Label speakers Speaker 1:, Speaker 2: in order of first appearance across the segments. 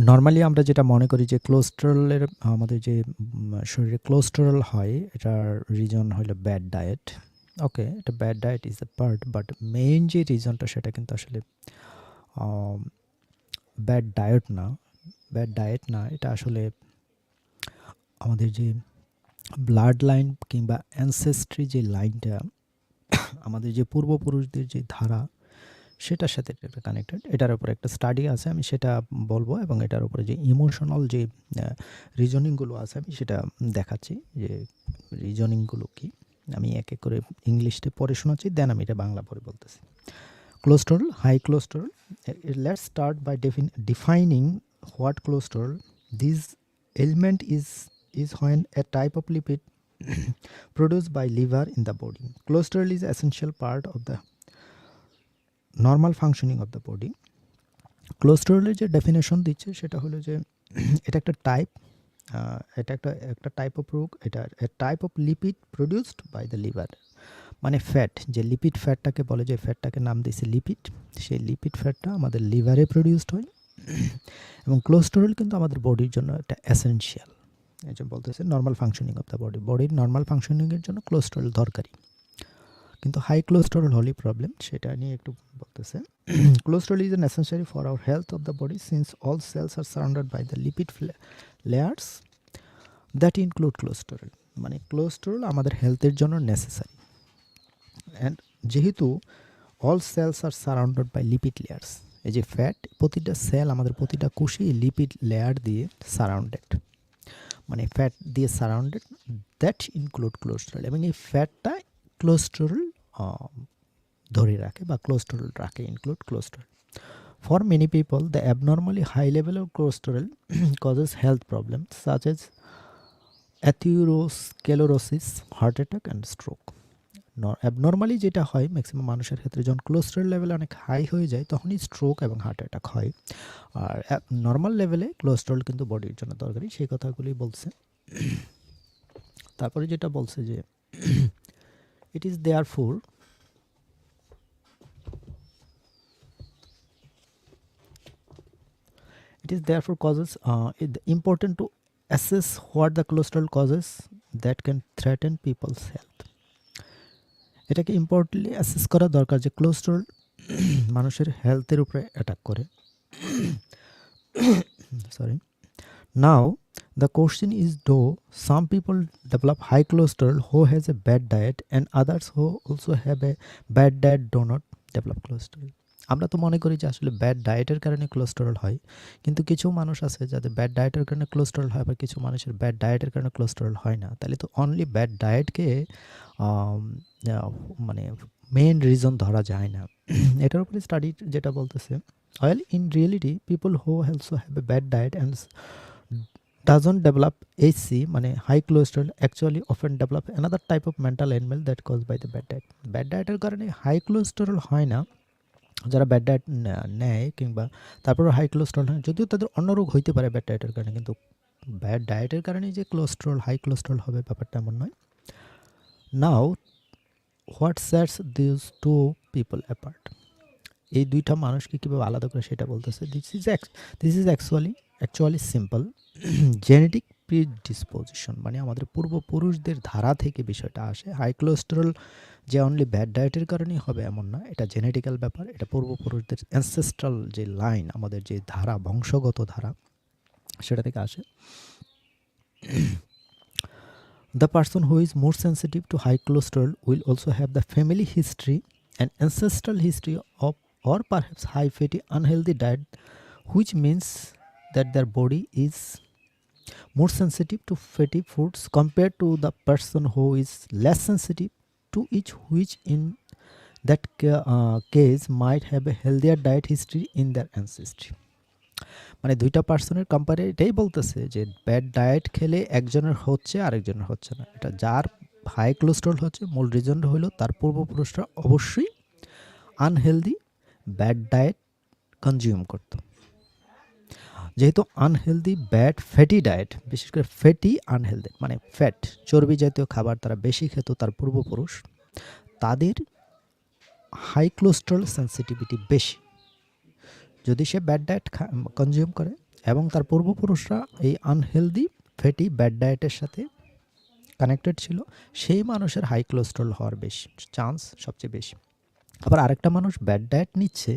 Speaker 1: Normally আমরা যেটা মনে করি যে কোলেস্টেরলের আমাদের যে শরীরে কোলেস্টেরল হয় এটার রিজন হলো ব্যাড ডায়েট। ওকে, এটা bad diet is a part, but main যে রিজনটা সেটা কিন্তু আসলে ব্যাড ডায়েট না। ব্যাড ডায়েট না, এটা আসলে আমাদের যে ব্লাড লাইন কিংবা অ্যানসেস্ট্রি যে লাইনটা, আমাদের যে পূর্বপুরুষদের যে ধারা সেটার সাথে এটা কানেক্টেড। এটার উপরে একটা স্টাডি আছে, আমি সেটা বলবো, এবং এটার উপরে যে ইমোশনাল যে রিজনিংগুলো আছে আমি সেটা দেখাচ্ছি যে রিজনিংগুলো কি। আমি এক এক করে ইংলিশে পড়ে শোনাচ্ছি, দেন আমি এটা বাংলা পড়ে বলতেছি। Cholesterol, high cholesterol. Let's start by defining what cholesterol. This element is when a type of lipid produced by liver in the body. Cholesterol is essential part of the normal functioning of the body. কোলেস্টেরলের যে definition দিচ্ছে সেটা হলো যে এটা একটা type, এটা একটা টাইপ অফ রোগ, এটা type of lipid produced by the liver. মানে ফ্যাট, যে লিপিড ফ্যাটটাকে বলে, যে ফ্যাটটাকে নাম দিয়েছে লিপিড, সেই লিপিড ফ্যাটটা আমাদের লিভারে প্রডিউসড হয়। এবং কোলেস্টেরল কিন্তু আমাদের বডির জন্য একটা এসেনশিয়াল, এই যে বলতেছে normal functioning of the body, বডির নর্মাল ফাংশনিংয়ের জন্য কোলেস্টেরল দরকারি। কিন্তু হাই কোলেস্টেরল হলেই প্রবলেম, সেটা নিয়ে একটু বলতেছে। Cholesterol is necessary for our health of the body since all cells are surrounded by the lipid layers that include cholesterol. মানে কোলেস্টেরল আমাদের হেলথের জন্য নেসেসারি, অ্যান্ড যেহেতু all cells are surrounded by lipid layers, এই যে fat, প্রতিটা cell আমাদের প্রতিটা কোষই লিপিড লেয়ার দিয়ে সারাউন্ডেড, মানে ফ্যাট দিয়ে সারাউন্ডেড, দ্যাট ইনক্লুড কোলেস্টেরল। এবং এই ফ্যাটটা কোলেস্টেরল ধরে রাখে বা কোলেস্টেরল রাখে, include cholesterol. For many people, the abnormally high level of cholesterol causes health problems such as atherosclerosis, heart attack and stroke. Abnormally যেটা হয় ম্যাক্সিমাম মানুষের ক্ষেত্রে, যখন কোলেস্টেরল লেভেল অনেক হাই হয়ে যায় তখনই স্ট্রোক এবং হার্ট অ্যাটাক হয়। আর নর্মাল লেভেলে কোলেস্টেরল কিন্তু বডির জন্য দরকারি, সেই কথাগুলি বলছে। তারপরে যেটা বলছে যে it is therefore it is therefore causes important to assess what the cholesterol causes that can threaten people's health. এটাকে ইম্পর্টেন্টলি অ্যাসেস করা দরকার যে কোলেস্টেরল মানুষের হেলথের উপরে অ্যাটাক করে। Sorry, now the question is, do some people develop high cholesterol who has a bad diet and others who also have a bad diet do not develop cholesterol? আমরা তো মনে করি যে আসলে ব্যাড ডায়েটের কারণে কোলেস্টেরল হয়, কিন্তু কিছু মানুষ আছে যাদের ব্যাড ডায়েটের কারণে কোলেস্টেরল হয়, আবার কিছু মানুষের ব্যাড ডায়েটের কারণে কোলেস্টেরল হয় না। তাহলে তো অনলি ব্যাড ডায়েটকে মানে মেইন রিজন ধরা যায় না। এটার উপরে স্টাডি যেটা বলতেছে, well in reality people who also have a bad diet and doesn't develop HC মানে high cholesterol actually often develop another type of mental ailment that caused by the bad diet. Bad ডায়েটের কারণে high cholesterol হয় না, যারা bad diet নেয় কিংবা তারপরে high cholesterol হয়, যদিও তাদের অন্য রোগ হইতে পারে ব্যাড ডায়েটের কারণে, কিন্তু ব্যাড ডায়েটের কারণে যে কোলেস্টেরল হাই কোলেস্টেরল হবে ব্যাপারটা এমন নয়। Now what sets this two people apart, এই দুইটা মানুষকে কীভাবে আলাদা করে সেটা বলতেছে। This is actually simple. Genetic predisposition, মানে আমাদের পূর্বপুরুষদের ধারা থেকে বিষয়টা আসে। হাই কোলেস্টেরল যে অনলি ব্যাড ডায়েটের কারণেই হবে এমন না, এটা জেনেটিক্যাল ব্যাপার, এটা পূর্বপুরুষদের অ্যানসেস্ট্রাল যে লাইন, আমাদের যে ধারা, বংশগত ধারা, সেটা থেকে আসে। The person who is more sensitive to high cholesterol will also have the family history and ancestral history of, or perhaps high fatty unhealthy diet, which means that their body is more sensitive to fatty foods compared to the person who is less sensitive to each, which in that case might have a healthier diet history in their ancestry. মানে দুইটা পার্সনের কম্পারে এটাই বলতেছে যে bad diet খেলে একজনের হচ্ছে আরেকজনের হচ্ছে না। এটা যার হাই কোলেস্টেরল হচ্ছে, মূল রিজন হলো তার পূর্বপুরুষরা অবশ্যই আনহেলদি ব্যাড ডায়েট কনজিউম করত। যেহেতু আনহেলদি ব্যাড ফ্যাটি ডায়েট, বিশেষ করে ফ্যাটি আনহেলদি মানে ফ্যাট চর্বি জাতীয় খাবার তারা বেশি খেত তার পূর্বপুরুষ, তাদের হাই কোলেস্টেরল সেন্সিটিভিটি বেশি। যদি সে ব্যাড ডায়েট কনজিউম করে এবং তার পূর্বপুরুষরা এই আনহেলদি ফ্যাটি ব্যাড ডায়েটের সাথে কানেক্টেড ছিল, সেই মানুষের হাই কোলেস্টেরল হওয়ার বেশি চান্স সবচেয়ে বেশি। আবার আরেকটা মানুষ ব্যাড ডায়েট নিচ্ছে,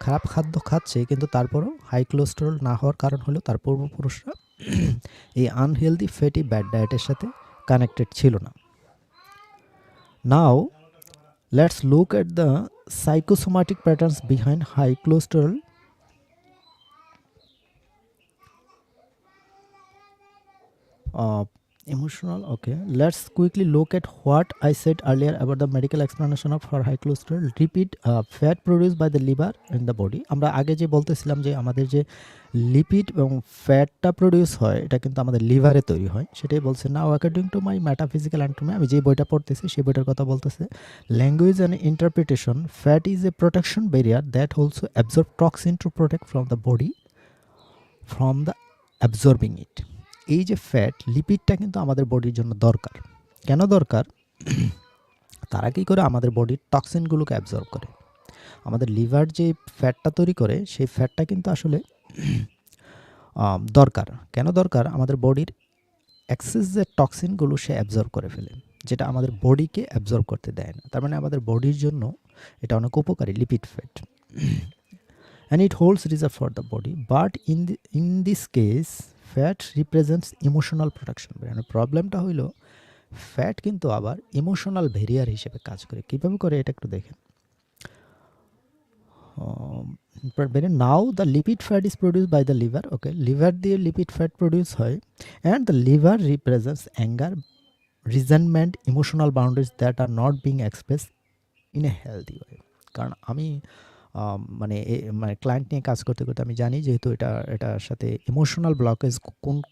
Speaker 1: খারাপ খাদ্য খাচ্ছে, কিন্তু তারপরও হাই কোলেস্টেরল না হওয়ার কারণ হলো তার পূর্বপুরুষরা এই আনহেলদি ফ্যাটি ব্যাড ডায়েটের সাথে কানেক্টেড ছিল না। Now let's look at the psychosomatic patterns behind high cholesterol. Emotional, okay. Let's quickly look at what I said earlier about the medical explanation of for high cholesterol. Lipid fat produced by the liver in the body. আমরা আগে যে বলতেছিলাম যে আমাদের যে lipid এবং ফ্যাটটা produce হয় এটা কিন্তু আমাদের লিভারে তৈরি হয়, সেটাই বলছে। Now according to my metaphysical anatomy, আমি যে বইটা পড়তেছি সেই বইটার কথা বলতেছে। Language and interpretation, fat is a protection barrier that also absorb toxin to protect from the body from the absorbing it. এই যে ফ্যাট লিপিডটা কিন্তু আমাদের বডির জন্য দরকার। কেন দরকার? তারা কী করে আমাদের বডির টক্সিনগুলোকে অ্যাবজর্ব করে। আমাদের লিভার যে ফ্যাটটা তৈরি করে সেই ফ্যাটটা কিন্তু আসলে দরকার। কেন দরকার? আমাদের বডির এক্সেস যে টক্সিনগুলো সে অ্যাবজর্ব করে ফেলে, যেটা আমাদের বডিকে অ্যাবজর্ব করতে দেয় না। তার মানে আমাদের বডির জন্য এটা অনেক উপকারী lipid fat, and it holds reserve for the body, but in this case fat represents emotional protection. মানে প্রবলেমটা হইলো ফ্যাট কিন্তু আবার ইমোশনাল ব্যারিয়ার হিসেবে কাজ করে। কীভাবে করে এটা একটু দেখেন। Now the lipid fat is produce by the liver, okay, liver দিয়ে লিপিড ফ্যাট প্রডিউস হয়, and the liver represents anger, resentment, emotional boundaries that are not being express in a healthy way. কারণ আমি মানে client নিয়ে কাজ করতে করতে আমি জানি, যেহেতু এটার সাথে ইমোশনাল ব্লকেজ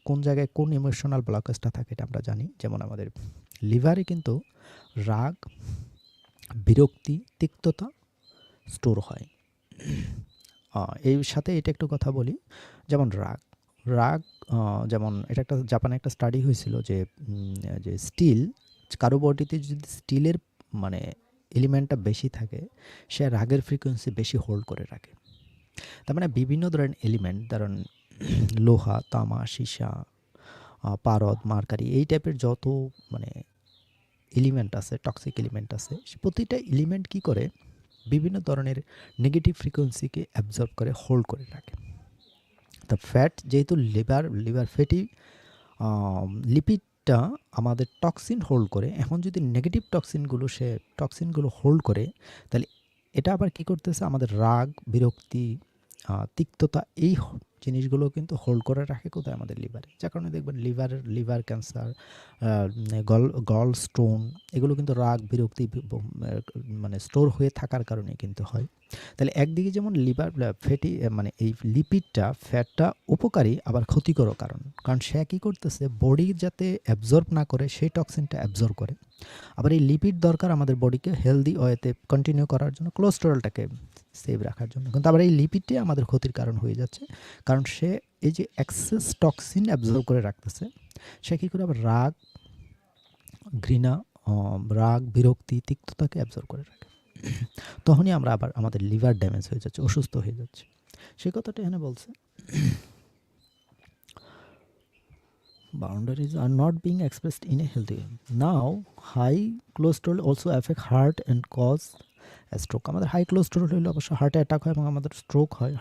Speaker 1: কোন জায়গায় কোন ইমোশনাল ব্লকেজটা থাকে এটা আমরা জানি। যেমন আমাদের লিভারে কিন্তু রাগ, বিরক্তি, তিক্ততা স্টোর হয়। এই সাথে এটা একটু কথা বলি, যেমন রাগ যেমন এটা একটা জাপানে একটা স্টাডি হয়েছিল যে স্টিল, কারো বডিতে যদি স্টিলের মানে এলিমেন্টটা বেশি থাকে সে রাগের ফ্রিকোয়েন্সি বেশি হোল্ড করে রাখে। তার মানে বিভিন্ন ধরনের এলিমেন্ট, ধরুন লোহা, তামা, সীসা, পারদ, মার্কারি, এই টাইপের যত মানে এলিমেন্ট আছে, টক্সিক এলিমেন্ট আছে, প্রতিটা এলিমেন্ট কী করে বিভিন্ন ধরনের নেগেটিভ ফ্রিকোয়েন্সিকে অ্যাবজর্ব করে হোল্ড করে রাখে। তো ফ্যাট যেহেতু লিভার ফ্যাটি লিপিডটা আমাদের টক্সিন হোল্ড করে, এখন যদি নেগেটিভ টক্সিনগুলো হোল্ড করে, তাহলে এটা আবার কী করতেছে, আমাদের রাগ, বিরক্তি, তিক্ততা, এই জিনিসগুলো কিন্তু হোল্ড করে রাখে কোথায়, আমাদের লিভারে। যার কারণে দেখবেন লিভার ক্যান্সার, গল স্টোন, এগুলো কিন্তু রাগ, বিরক্তি মানে স্টোর হয়ে থাকার কারণে কিন্তু হয়। তাহলে একদিকে যেমন লিভার ফ্যাটি মানে এই লিপিডটা ফ্যাটটা উপকারী, আবার ক্ষতিকরও। কারণ সে কী করতেছে, বডি যাতে অ্যাবজর্ব না করে সেই টক্সিনটা অ্যাবজর্ব করে। আবার এই লিপিড দরকার আমাদের বডিকে হেলদি ওয়েতে কন্টিনিউ করার জন্য, কোলেস্টেরলটাকে সেভ রাখার জন্য। কিন্তু আবার এই লিপিডটাই আমাদের ক্ষতির কারণ হয়ে যাচ্ছে, কারণ সে এই যে এক্সেস টক্সিন অ্যাবজর্ব করে রাখতেছে, সে কী করে আবার রাগ, ঘৃণা, রাগ, বিরক্তি, তিক্ততাকে অ্যাবজর্ব করে রাখে। তখনই আমরা আবার আমাদের লিভার ড্যামেজ হয়ে যাচ্ছে, অসুস্থ হয়ে যাচ্ছে। সেই কথাটা এখানে বলছে, boundaries are not being expressed in a healthy way. Now high cholesterol also affect heart and cause a stroke. আমাদের হাই কোলেস্টেরল হলে অবশ্য হার্ট অ্যাটাক হয় এবং আমাদের স্ট্রোক হয়,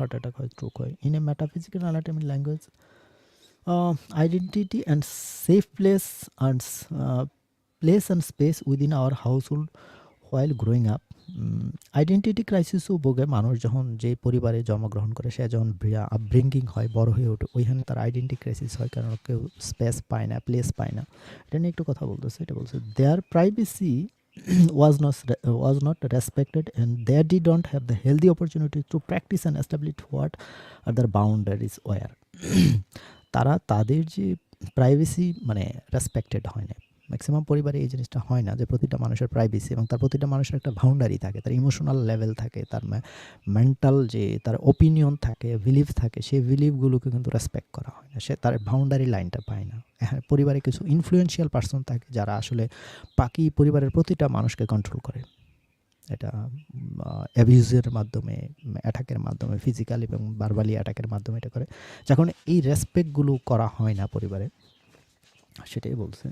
Speaker 1: স্ট্রোক হয়। In a metaphysical anatomy language, identity and safe place and space within our household while growing up. Identity ক্রাইসিসও ভোগে মানুষ যখন যে পরিবারে জন্মগ্রহণ করে, সে যখন আপব্রিঙ্গিং হয়, বড় হয়ে ওঠে, ওইখানে তার আইডেন্টিটি ক্রাইসিস হয়, কারণ কেউ স্পেস পায় না, প্লেস পায় না। এটা নিয়ে একটু কথা বলতেছে। এটা বলছে দেয়ার privacy was not respected and they didn't have the healthy opportunity to practice and establish what other boundaries were. তারা তাদের যে প্রাইভেসি মানে রেসপেক্টেড হয় না। ম্যাক্সিমাম পরিবারে এই জিনিসটা হয় না, যে প্রতিটা মানুষের প্রাইভেসি এবং তার প্রতিটা মানুষের একটা বাউন্ডারি থাকে, তার ইমোশনাল লেভেল থাকে, তার মেন্টাল যে তার ওপিনিয়ন থাকে, বিলিভ থাকে, সেই বিলিভগুলোকে কিন্তু রেসপেক্ট করা হয় না, সে তার বাউন্ডারি লাইনটা পায় না। হ্যাঁ, পরিবারে কিছু ইনফ্লুয়েন্সিয়াল পার্সন থাকে যারা আসলে বাকি পরিবারের প্রতিটা মানুষকে কন্ট্রোল করে, এটা অ্যাবিউজের মাধ্যমে, অ্যাটাকের মাধ্যমে, ফিজিক্যাল এবং ভার্বালি অ্যাটাকের মাধ্যমে এটা করে। যখন এই রেসপেক্টগুলো করা হয় না পরিবারে, সেটাই বলছে।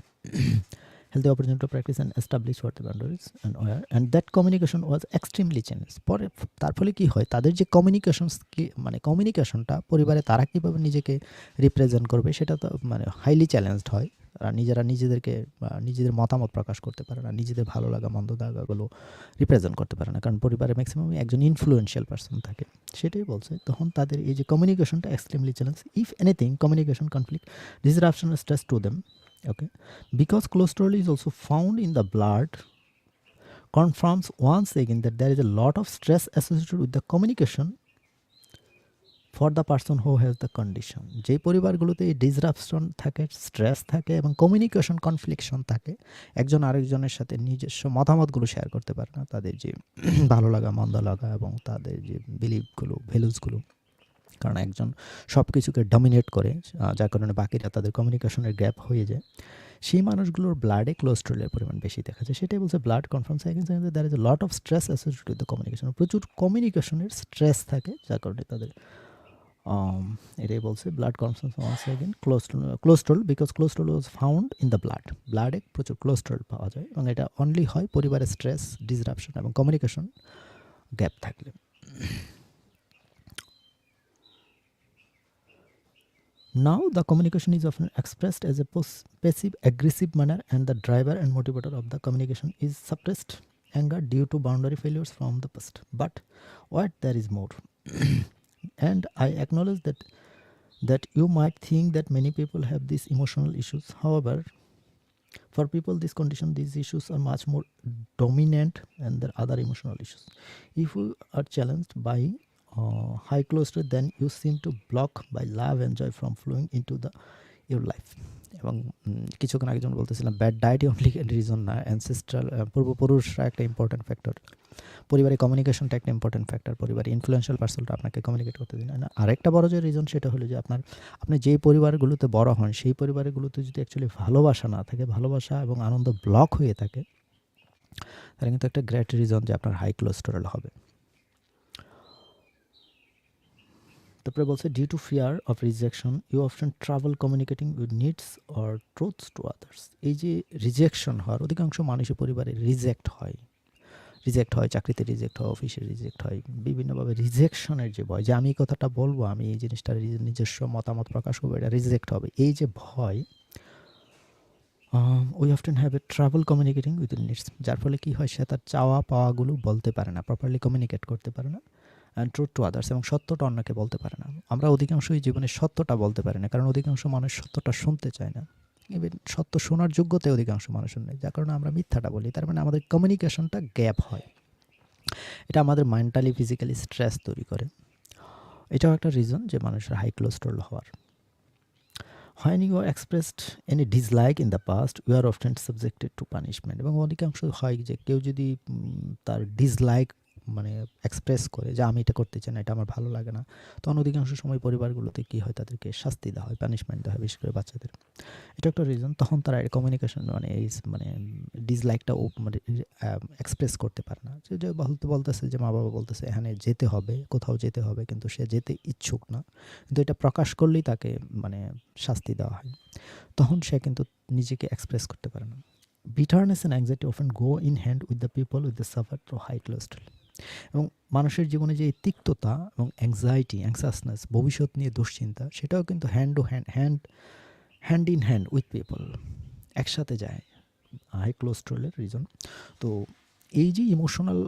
Speaker 1: Healthy opportunity to practice and establish what the boundaries and where, and that communication was extremely challenged. পরে তার ফলে কি হয়, তাদের যে কমিউনিকেশন মানে কমিউনিকেশনটা পরিবারে তারা কীভাবে নিজেকে রিপ্রেজেন্ট করবে সেটা তো মানে হাইলি চ্যালেঞ্জড হয়। আর নিজেরা নিজেদেরকে নিজেদের মতামত প্রকাশ করতে পারে না, নিজেদের ভালো লাগা মন্দ লাগাগুলো রিপ্রেজেন্ট করতে পারে না, কারণ পরিবারে ম্যাক্সিমামই একজন ইনফ্লুয়েন্সিয়াল পার্সন থাকে। সেটাই বলছে, তখন তাদের এই যে কমিউনিকেশনটা extremely challenge. If anything communication conflict disruption is stress to them. Okay, because cholesterol is also found in the blood, confirms once again that there is a lot of stress associated with the communication for the person who has the condition. যে পরিবারগুলোতে এই disruption থাকে, stress থাকে এবং communication কনফ্লিকশন থাকে, একজন আরেকজনের সাথে নিজস্ব মতামতগুলো শেয়ার করতে পারে না, তাদের যে ভালো লাগা মন্দ লাগা এবং তাদের যে বিলিভগুলো, ভ্যালুসগুলো, কারণ একজন সব কিছুকে ডমিনেট করে, যার কারণে বাকিরা তাদের কমিউনিকেশনের গ্যাপ হয়ে যায়। সেই মানুষগুলোর ব্লাডে কোলেস্টেরলের পরিমাণ বেশি দেখা যায়। সেটাই বলছে blood confirms there is a lot of stress associated with the communication. প্রচুর কমিউনিকেশনের স্ট্রেস থাকে, যার কারণে তাদের এটাই বলছে blood confirms once again cholesterol, because cholesterol was found in the blood. ব্লাডে প্রচুর কোলেস্টেরল পাওয়া যায় এবং এটা অনলি হয় পরিবারের স্ট্রেস, ডিসরাপশন এবং কমিউনিকেশন গ্যাপ থাকলে। Now, the communication is often expressed as a passive aggressive manner, and the driver and motivator of the communication is suppressed anger due to boundary failures from the past. But what there is more. And I acknowledge that you might think that many people have these emotional issues. However, for people this condition, these issues are much more dominant than their other emotional issues. If you are challenged by high cholesterol, then you seem to block by love and joy from flowing into your life. এবং কিছুক্ষণ আগে যেমন বলতেছিলাম, bad ডায়েটই only reason না, ancestral পূর্বপুরুষরা একটা important factor, পরিবারে কমিউনিকেশনটা একটা ইম্পর্টেন্ট ফ্যাক্টর, পরিবারে ইনফ্লুয়েন্সিয়াল পার্সনটা আপনাকে কমিউনিকেট করতে দিন না। আরেকটা বড় যে রিজন সেটা হলো যে আপনি যেই পরিবারগুলোতে বড় হন, সেই পরিবারগুলোতে যদি অ্যাকচুয়ালি ভালোবাসা না থাকে, ভালোবাসা এবং আনন্দ ব্লক হয়ে থাকে, তাহলে কিন্তু একটা গ্রেট রিজন যে আপনার হাই কোলেস্টেরল হবে। তারপরে বলছে due to fear of rejection you often travel communicating with needs or truths to others. এই যে রিজেকশন হওয়ার, অধিকাংশ মানুষের পরিবারে রিজেক্ট হয়, চাকরিতে রিজেক্ট হয়, অফিসে রিজেক্ট হয়, বিভিন্নভাবে রিজেকশনের যে ভয়, যে আমি এই কথাটা বলবো, আমি এই জিনিসটা নিজস্ব মতামত প্রকাশ করবো, এটা রিজেক্ট হবে, এই যে ভয়, we often have a travel communicating with needs, যার ফলে কী হয়, সে তার চাওয়া পাওয়াগুলো বলতে পারে না, প্রপারলি কমিউনিকেট করতে পারে না, অ্যান্ড ট্রুথ টু আদার্স, এবং সত্যটা অন্যকে বলতে পারে না। আমরা অধিকাংশই জীবনে সত্যটা বলতে পারি না, কারণ অধিকাংশ মানুষ সত্যটা শুনতে চায় না, ইভেন সত্য শোনার যোগ্যতায় অধিকাংশ মানুষের নেই, যার কারণে আমরা মিথ্যাটা বলি। তার মানে আমাদের কমিউনিকেশনটা গ্যাপ হয়, এটা আমাদের মেন্টালি ফিজিক্যালি স্ট্রেস তৈরি করে। এটাও একটা রিজন যে মানুষের হাই কোলেস্টেরল হওয়ার। When you are expressed any dislike in the past, you are often subjected to punishment. এবং অধিকাংশ হয় যে কেউ যদি তার ডিসলাইক মানে এক্সপ্রেস করে যে আমি এটা করতে চাই না, এটা আমার ভালো লাগে না, তখন অধিকাংশ সময় পরিবারগুলোতে কী হয়, তাদেরকে শাস্তি দেওয়া হয়, পানিশমেন্ট দেওয়া হয়, বিশেষ করে বাচ্চাদের। এটা একটা রিজন, তখন তারা কমিউনিকেশন মানে ডিসলাইকটা মানে এক্সপ্রেস করতে পারে না, যে বলতেছে যে মা বাবা বলতেছে এখানে যেতে হবে, কোথাও যেতে হবে, কিন্তু সে যেতে ইচ্ছুক না, কিন্তু এটা প্রকাশ করলেই তাকে মানে শাস্তি দেওয়া হয়, তখন সে কিন্তু নিজেকে এক্সপ্রেস করতে পারে না। Bitterness and anxiety often go in hand with the people with the suffer through high cholesterol. এবং মানুষের জীবনে যে তিক্ততা এবং অ্যাংসাসনেস, ভবিষ্যৎ নিয়ে দুশ্চিন্তা, সেটাও কিন্তু hand in hand with people, একসাথে যায় হাই কোলেস্টেরলের রিজন। তো এই যে ইমোশনাল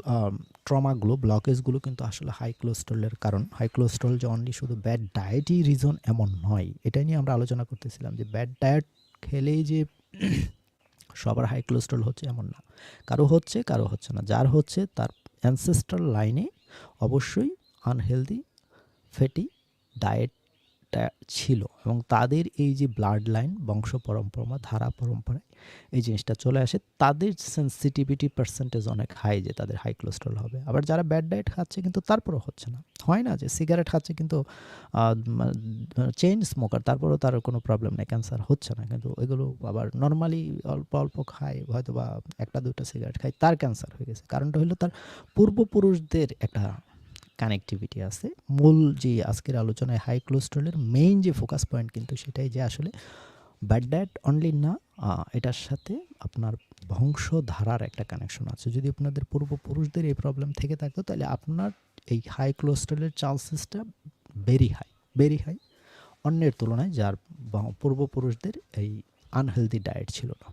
Speaker 1: ট্রমাগুলো, ব্লকেজগুলো কিন্তু আসলে হাই কোলেস্টেরলের কারণ। হাই কোলেস্টেরল যে অনলি শুধু ব্যাড ডায়েটই রিজন এমন নয়, এটাই নিয়ে আমরা আলোচনা করতেছিলাম যে ব্যাড ডায়েট খেলেই যে সবার হাই কোলেস্টেরল হচ্ছে এমন না, কারো হচ্ছে কারো হচ্ছে না, যার হচ্ছে তার অ্যানসেস্ট্রাল লাইনে অবশ্যই আনহেলদি ফ্যাটি ডায়েট ডায়েটটা ছিল এবং তাদের এই যে ব্লাড লাইন বংশ পরম্পরা বা ধারা পরম্পরায় এই জিনিসটা চলে আসে, তাদের সেন্সিটিভিটি পার্সেন্টেজ অনেক হাই যে তাদের হাই কোলেস্ট্রল হবে। আবার যারা ব্যাড ডায়েট খাচ্ছে কিন্তু তারপরেও হচ্ছে না। হয় না যে সিগারেট খাচ্ছে কিন্তু চেইন স্মোকার, তারপরেও তার কোনো প্রবলেম নেই, ক্যান্সার হচ্ছে না। কিন্তু এগুলো আবার নর্মালি অল্প অল্প খায়, হয়তো বা একটা দুটো সিগারেট খায়, তার ক্যান্সার হয়ে গেছে। কারণটা হলো তার পূর্বপুরুষদের একটা কানেক্টিভিটি আছে। মূল যে আজকের আলোচনায় হাই কোলেস্ট্রলের মেইন যে ফোকাস পয়েন্ট কিন্তু সেটাই যে আসলে ব্যাড ডায়েট অনলি না, এটার সাথে আপনার বংশধারার একটা কানেকশন আছে। যদি আপনাদের পূর্বপুরুষদের এই প্রবলেম থেকে থাকতো তাহলে আপনার এই হাই কোলেস্ট্রলের চান্সেসটা ভেরি হাই অন্যের তুলনায় যার পূর্বপুরুষদের এই আনহেলদি ডায়েট ছিল না।